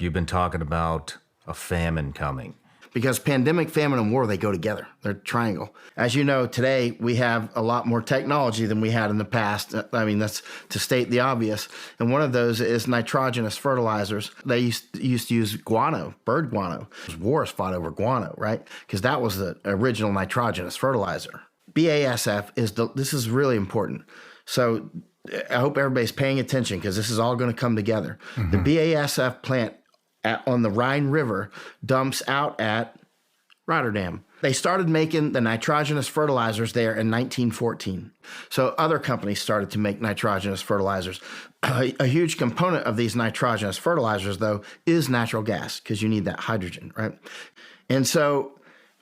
You've been talking about a famine coming. Because pandemic, famine, and war, they go together. They're a triangle. As you know, today we have a lot more technology than we had in the past. I mean, that's to state the obvious. And one of those is nitrogenous fertilizers. They used to use guano, bird guano. Wars fought over guano, right? Because that was the original nitrogenous fertilizer. BASF this is really important. So I hope everybody's paying attention because this is all going to come together. Mm-hmm. The BASF plant on the Rhine River dumps out at Rotterdam. They started making the nitrogenous fertilizers there in 1914. So other companies started to make nitrogenous fertilizers. A huge component of these nitrogenous fertilizers, though, is natural gas because you need that hydrogen, right? And so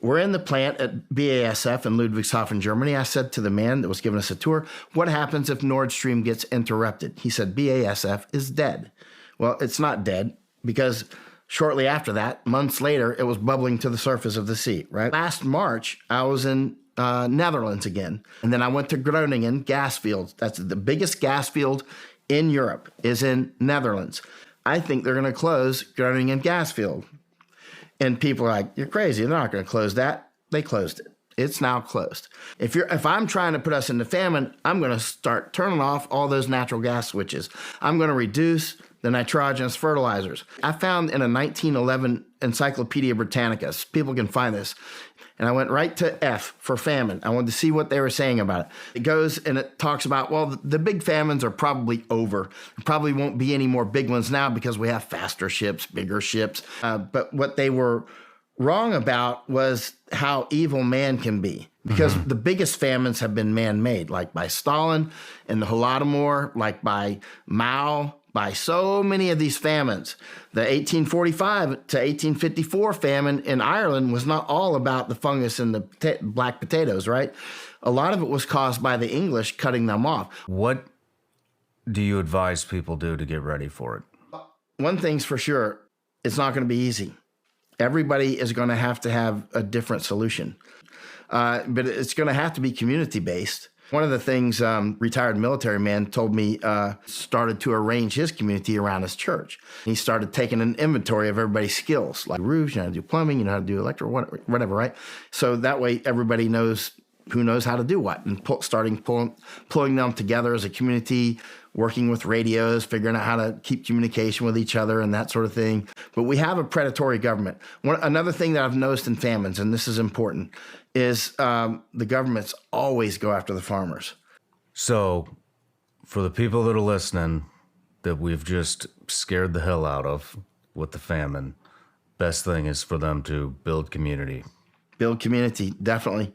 we're in the plant at BASF in Ludwigshafen, Germany. I said to the man that was giving us a tour, what happens if Nord Stream gets interrupted? He said, BASF is dead. Well, it's not dead because shortly after that, months later, it was bubbling to the surface of the sea, right? Last March, I was in Netherlands again. And then I went to Groningen gas fields. That's the biggest gas field in Europe is in Netherlands. I think they're going to close Groningen gas field. And people are like, you're crazy. They're not going to close that. They closed it. It's now closed. If I'm trying to put us into famine, I'm going to start turning off all those natural gas switches. I'm going to reduce the nitrogenous fertilizers. I found in a 1911 Encyclopedia Britannica, people can find this, and I went right to F for famine. I wanted to see what they were saying about it. It goes and it talks about, well, the big famines are probably over. There probably won't be any more big ones now because we have faster ships, bigger ships. But what they were wrong about was how evil man can be. Because the biggest famines have been man-made, like by Stalin and the Holodomor, like by Mao, by so many of these famines. The 1845 to 1854 famine in Ireland was not all about the fungus and the black potatoes, right? A lot of it was caused by the English cutting them off. What do you advise people do to get ready for it? One thing's for sure, it's not going to be easy. Everybody is going to have a different solution. But it's going to have to be community-based. One of the things retired military man told me started to arrange his community around his church. He started taking an inventory of everybody's skills, like roofs, you know how to do plumbing, you know how to do electrical, whatever, right? So that way everybody knows who knows how to do what, and pulling them together as a community, working with radios, figuring out how to keep communication with each other and that sort of thing. But we have a predatory government. Another thing that I've noticed in famines, and this is important, is the governments always go after the farmers. So for the people that are listening that we've just scared the hell out of with the famine, best thing is for them to build community. Build community, definitely.